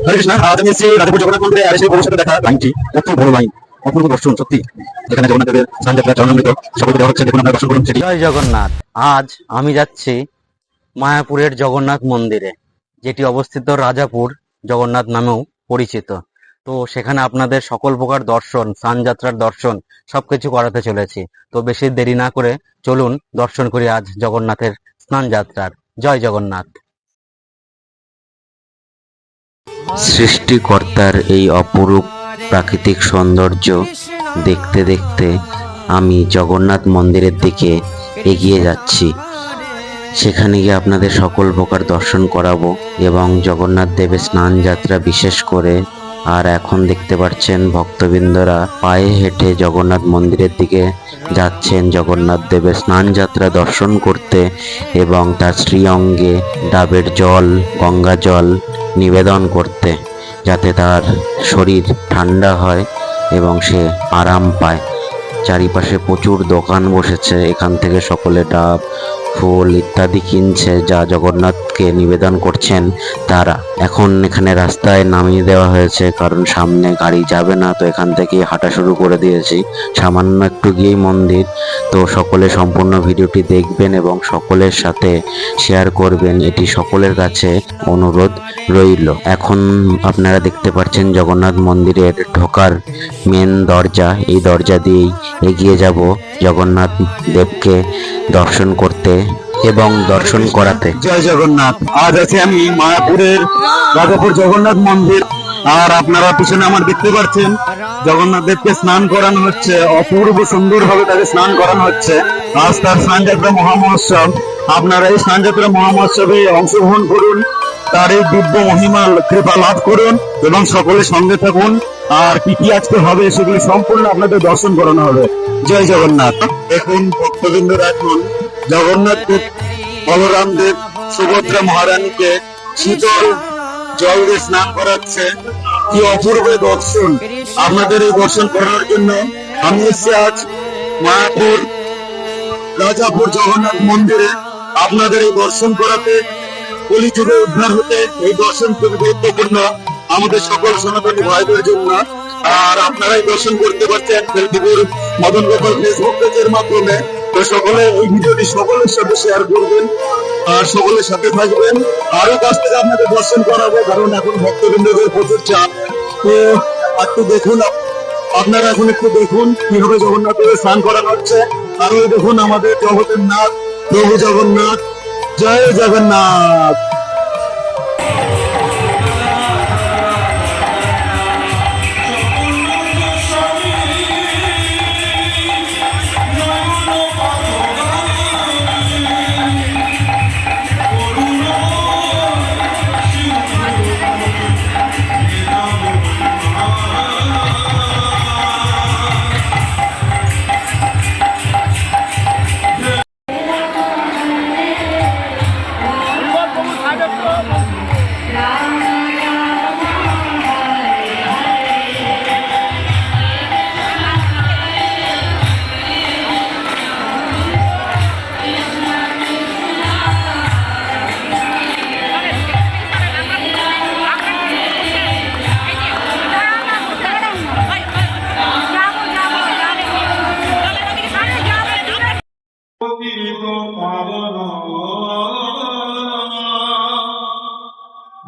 হরে কৃষ্ণ। আজ আমি এসেছি রাজাপুর জগন্নাথ মন্দিরে, আর সেই ভবিষ্যতে দেখা লাইনটি কত বড় লাইন, অপূর্ব দর্শন সত্যি। যেখানে জগন্নাথ দেবের স্নান যাত্রা চরণামৃত সকলকে দেওয়া হচ্ছে, দেখুন আপনারা দর্শন করুন সেটি। জয় জগন্নাথ। আজ আমি যাচ্ছি মায়াপুরের জগন্নাথ মন্দিরে, যেটি অবস্থিত রাজাপুর জগন্নাথ নামেও পরিচিত। তো সেখানে আপনাদের সকল প্রকার দর্শন, স্নানযাত্রার দর্শন সবকিছু করাতে চলেছি। তো বেশি দেরি না করে চলুন দর্শন করি আজ জগন্নাথের স্নানযাত্রার। জয় জগন্নাথ। সৃষ্টিকর্তার এই অপরূপ প্রাকৃতিক সৌন্দর্য দেখতে দেখতে আমি জগন্নাথ মন্দিরের দিকে এগিয়ে যাচ্ছি। সেখানে গিয়ে আপনাদের সকল প্রকার দর্শন করাবো এবং জগন্নাথ দেবের স্নান যাত্রা বিশেষ করে। আর এখন দেখতে পাচ্ছেন ভক্তবৃন্দরা পায়ে হেঁটে জগন্নাথ মন্দিরের দিকে যাচ্ছেন জগন্নাথ দেবের স্নান যাত্রা দর্শন করতে এবং তার শ্রীঅঙ্গে ডাবের জল, গঙ্গা জল নিবেদন করতে, যাতে তার শরীর ঠান্ডা হয় এবং সে আরাম পায়। চারিপাশে প্রচুর দোকান বসেছে, এখান থেকে সকলে ডাব, ফুল ইত্যাদি কিনছে, যা জগন্নাথকে নিবেদন করছেন তারা। এখন এখানে রাস্তায় নামিয়ে দেওয়া হয়েছে, কারণ সামনে গাড়ি যাবে না, তো এখান থেকেই হাঁটা শুরু করে দিয়েছি। সামান্য একটু গিয়েই মন্দির। তো সকলে সম্পূর্ণ ভিডিওটি দেখবেন এবং সকলের সাথে শেয়ার করবেন, এটি সকলের কাছে অনুরোধ রইল। এখন আপনারা দেখতে পাচ্ছেন জগন্নাথ মন্দিরের ঢোকার মেন দরজা। এই দরজা দিয়েই এগিয়ে যাব জগন্নাথ দেবকে দর্শন করতে এবং দর্শন করাতে। জয় জগন্নাথ। আজ আছি আমি মায়াপুরের রাজাপুর জগন্নাথ মন্দির, আর আপনারা পিছনে আমার দেখতে পাচ্ছেন জগন্নাথ দেবকে স্নান করানো হচ্ছে, অপূর্ব সুন্দর ভাবে তাকে স্নান করানো হচ্ছে। আজ তার স্নান যাত্রা মহামহোৎসব। আপনারা এই স্নান যাত্রা মহামহোৎসবে অংশগ্রহণ করুন, তার এই দিব্য মহিমা কৃপা লাভ করুন এবং সকলে সঙ্গে থাকুন। আর কি কি আজকে হবে সেগুলি সম্পূর্ণ আপনাদের দর্শন করানো হবে। জয় জগন্নাথ। দেখুন ভক্তবৃন্দরা, এখন জগন্নাথ দেব, বলরাম দেব, সুভদ্রা মহারানীকে শীতল জল দিয়ে স্নান করাচ্ছে। কি অপূর্ব দর্শন! আপনাদের এই দর্শন করার জন্য আমি এসেছি আজ মায়াপুর রাজাপুর জগন্নাথ মন্দিরে, আপনাদের এই দর্শন করাতে, কলিযুগে উদ্ধার হতে। এই দর্শন খুবই গুরুত্বপূর্ণ আমাদের সকল সনাতনী ভাইদের জন্য। আর আপনারা এই দর্শন করতে পারছেন ফেসবুক মদন গোপাল ফেসবুক পেজের মাধ্যমে। তো সকলে এই ভিডিওটি সকলের সাথে শেয়ার করবেন আর সকলের সাথে থাকবেন। আরো কাছ থেকে আপনাদের দর্শন করাবো, কারণ এখন ভক্তবৃন্দদের প্রচুর চাপ। তো একটু দেখুন, আপনারা এখন একটু দেখুন কিভাবে জগন্নাথের স্নান করানো হচ্ছে। আর ওই দেখুন আমাদের জগতের নাথ প্রভু জগন্নাথ। জয় জগন্নাথ।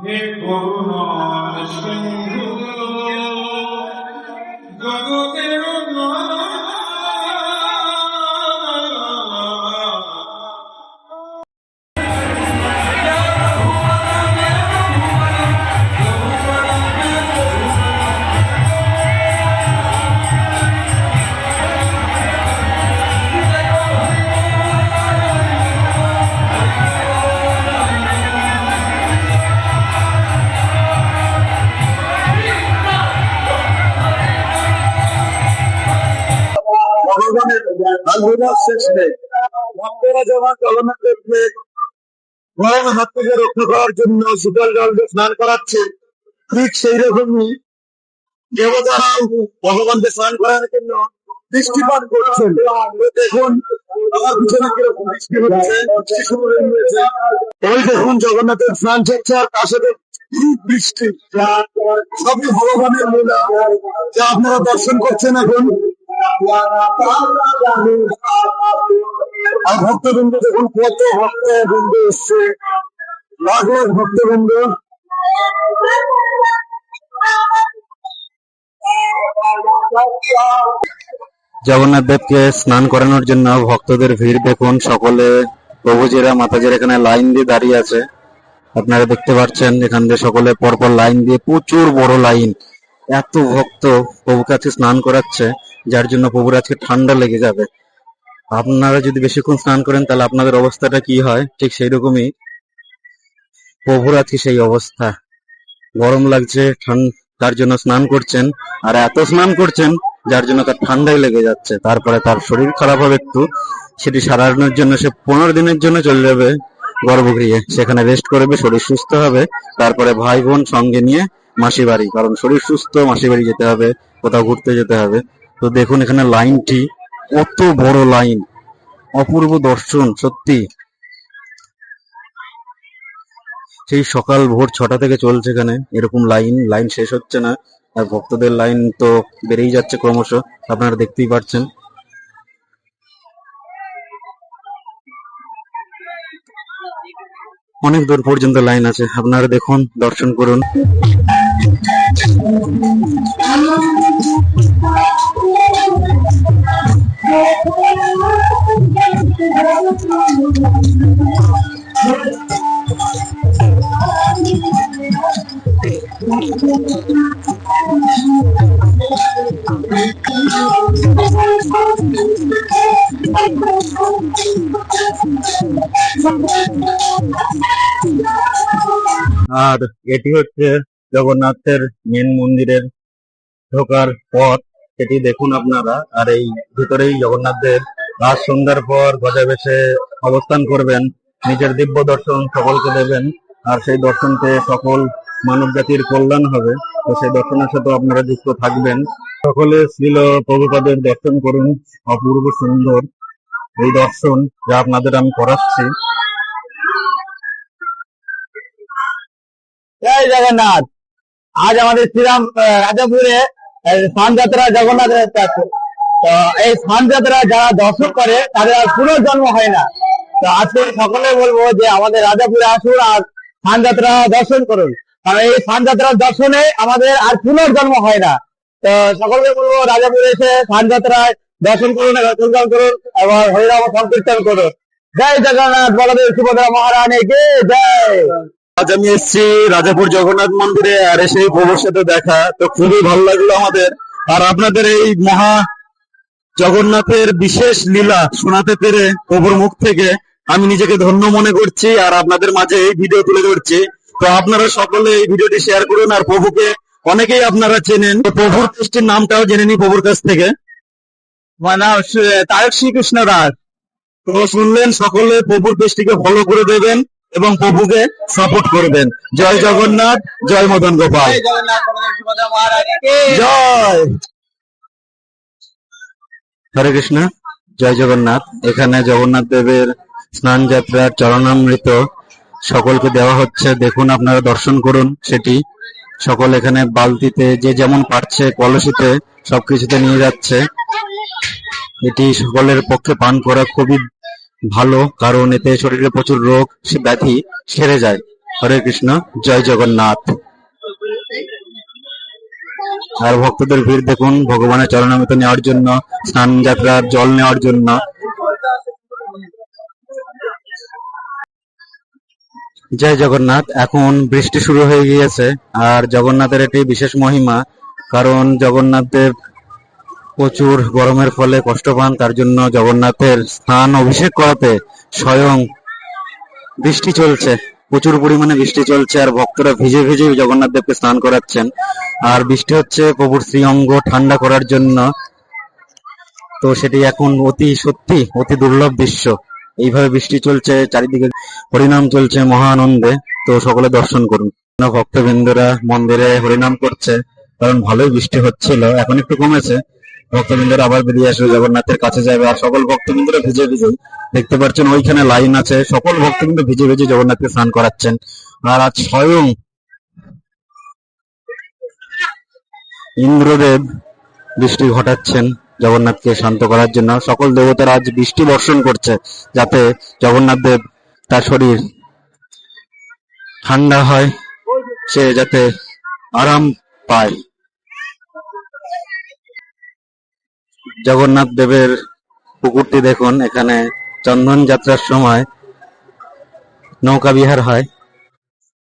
হে করুণা সিন্ধু জগতের ভগবানের আবির্ভাব শেষ নেই। ভক্তরা যখন জগন্নাথ দেবকে গরম হাত থেকে রক্ষা করার জন্য শীতল জল দিয়ে স্নান করাচ্ছে, ঠিক সেই রকমই দেবতারাও ভগবানকে স্নান করানোর জন্য বৃষ্টিপাত করছেন। দেখুন আমার পিছনে কিরকম বৃষ্টি হচ্ছে, বৃষ্টি শুরু হয়ে গিয়েছে। ওই দেখুন জগন্নাথের স্নান চলছে, আর তার সাথে বৃষ্টি সবই ভগবানের লীলা যা আপনারা দর্শন করছেন এখন। আর ভক্তবৃন্দ দেখুন, কত ভক্তবৃন্দ এসছে, লাখ লাখ ভক্তবৃন্দ। জগন্নাথ দেবকে স্নান করানোর জন্য ভক্তদের ভিড় দেখুন। সকলে প্রভুজিরা মাতাজিরা এখানে লাইন দিয়ে দাঁড়িয়ে আছে। আপনারা দেখতে পাচ্ছেন এখান দিয়ে সকলে পরপর লাইন দিয়ে, প্রচুর বড় লাইন, এত ভক্ত প্রভুকে আজকে স্নান করাচ্ছে, যার জন্য প্রভুর আজকে ঠান্ডা লেগে যাবে। আপনারা যদি বেশিক্ষণ স্নান করেন তাহলে আপনাদের অবস্থাটা কি হয়, ঠিক সেই রকমই প্রভুর আজকে সেই অবস্থা। গরম লাগছে, তার জন্য স্নান করছেন, আর এত স্নান করছেন যার জন্য তার ঠান্ডাই লেগে যাচ্ছে। তারপরে তার শরীর খারাপ হবে একটু, সেটি সারানোর জন্য সে 15 দিনের জন্য চলে যাবে গর্ভগৃহে, সেখানে রেস্ট করবে, শরীর সুস্থ হবে। তারপরে ভাই বোন সঙ্গে নিয়ে মাসি বাড়ি, কারণ শরীর সুস্থ, মাসি বাড়ি যেতে হবে, কোথাও ঘুরতে যেতে হবে। তো দেখুন এখানে লাইনটি, কত বড় লাইন, অপূর্ব দর্শন সত্যি। সেই সকাল ভোর 6টা থেকে চলছে এখানে এরকম লাইন শেষ হচ্ছে না। আর ভক্তদের লাইন তো বেড়েই যাচ্ছে ক্রমশ, আপনারা দেখতেই পাচ্ছেন। অনেক দূর পর্যন্ত লাইন আছে, আপনারা দেখুন, দর্শন করুন। আর এটি হচ্ছে জগন্নাথের মেন মন্দিরের ঢোকার পথ, সেটি দেখুন আপনারা। আর এই ভিতরেই জগন্নাথ দেব রাত সন্ধ্যার পর গজা বেশে অবস্থান করবেন, নিজের দিব্য দর্শন সকলকে দেবেন। আর সেই দর্শন পেয়ে সকল মানব জাতির কল্যাণ হবে। তো সেই দর্শনের সাথে আপনারা যুক্ত থাকবেন। সকলে শ্রীল প্রভুপাদের দর্শন করুন, অপূর্ব সুন্দর এই দর্শন যা আপনাদের আমি করাচ্ছি। জয় জগন্নাথ। আজ আমাদের শ্রীরাম রাজাপুরে স্নান যাত্রা জগন্নাথ আছে। তো এই স্নান যাত্রা যারা দর্শন করে তাদের আর পুনর্জন্ম হয় না। তো আজকে সকলে বলবো যে আমাদের রাজাপুরে আসুন আর স্নান যাত্রা দর্শন করুন, কারণ এই স্নান যাত্রার দর্শনে আমাদের আর পুনর্জন্ম হয় না। তো সকলকে বলবো রাজাপুরে এসে স্নান যাত্রায় দর্শন করুন, দর্শন করুন এবং হরিনাম সংকীর্তন করুন। জয় জগন্নাথ বলদেব সুভদ্রা মহারানীকে জয়। আজ আমি এসেছি রাজাপুর জগন্নাথ মন্দিরে, আর সেই প্রভুর সাথে দেখা, তো খুবই ভালো লাগলো আমাদের। আর আপনাদের এই মহা জগন্নাথের বিশেষ লীলা শোনাতে পেরে প্রভুর মুখ থেকে আমি নিজেকে ধন্য মনে করছি, আর আপনাদের মাঝে এই ভিডিও তুলে ধরছি। তো আপনারা সকলে এই ভিডিওটি শেয়ার করুন। আর প্রভুকে অনেকেই আপনারা চেনেন, তো প্রভুর কৃষ্টির নামটাও জেনে নি প্রভুর কাছ থেকে। মানে তারক শ্রীকৃষ্ণ দাস। তো শুনলেন, সকলে প্রভুর পেজটিকে ফলো করে দেবেন এবং প্রভুকে সাপোর্ট করবেন। জয় জগন্নাথ, জয় মদন গোপাল, জয় জগন্নাথ বলদেব সুভদ্রা মহারানীকে জয়। হরে কৃষ্ণ, জয় জগন্নাথ। এখানে জগন্নাথ দেবের স্নান যাত্রার চরণামৃত সকলকে দেওয়া হচ্ছে, দেখুন আপনারা দর্শন করুন সেটি। সকল এখানে বালতিতে যে যেমন পারছে, কলসিতে সবকিছুতে নিয়ে যাচ্ছে। এটি সকলের পক্ষে পান করা খুবই ভালো, কারণ এতে শরীরে প্রচুর রোগ ব্যাধি সেরে যায়। হরে কৃষ্ণ, জয় জগন্নাথ। আর ভক্তদের ভিড় দেখুন ভগবানের চরণামৃত নেওয়ার জন্য, স্নান যাত্রার জল নেওয়ার জন্য। জয় জগন্নাথ। এখন বৃষ্টি শুরু হয়ে গিয়েছে, আর জগন্নাথের এটি বিশেষ মহিমা, কারণ জগন্নাথ দেব প্রচুর গরমের ফলে কষ্ট পান, তার জন্য জগন্নাথের স্নান অভিষেক করাতে স্বয়ং বৃষ্টি চলছে, প্রচুর পরিমাণে বৃষ্টি চলছে। আর ভক্তরা ভিজে ভিজে জগন্নাথ দেবকে স্নান করাচ্ছেন। আর বৃষ্টি হচ্ছে প্রভুর শ্রীঅঙ্গ ঠান্ডা করার জন্য। তো সেটি এখন সত্যি অতি দুর্লভ দৃশ্য। এইভাবে বৃষ্টি চলছে, চারিদিকে হরিনাম চলছে মহা আনন্দে। তো সকলে দর্শন করুন। ভক্তবৃন্দরা মন্দিরে হরিনাম করছে, কারণ ভালোই বৃষ্টি হচ্ছিল, এখন একটু কমেছে। ভক্তবৃন্দরা আবার বেরিয়ে আসবে, জগন্নাথের কাছে যাবে। আর সকল ভক্তবৃন্দরা ভিজে ভিজে, দেখতে পাচ্ছেন ওইখানে লাইন আছে, সকল ভক্তবৃন্দ ভিজে ভিজে জগন্নাথকে স্নান করাচ্ছেন। আর আজ স্বয়ং ইন্দ্রদেব বৃষ্টি ঘটাচ্ছেন জগন্নাথকে শান্ত করার জন্য। সকল দেবতারা আজ বৃষ্টি বর্ষণ করছে, যাতে জগন্নাথ দেব তার শরীর ঠান্ডা হয়, সে যাতে আরাম পায়। জগন্নাথ দেবের পুকুরটি দেখুন, এখানে চন্দন যাত্রার সময় নৌকা বিহার হয়।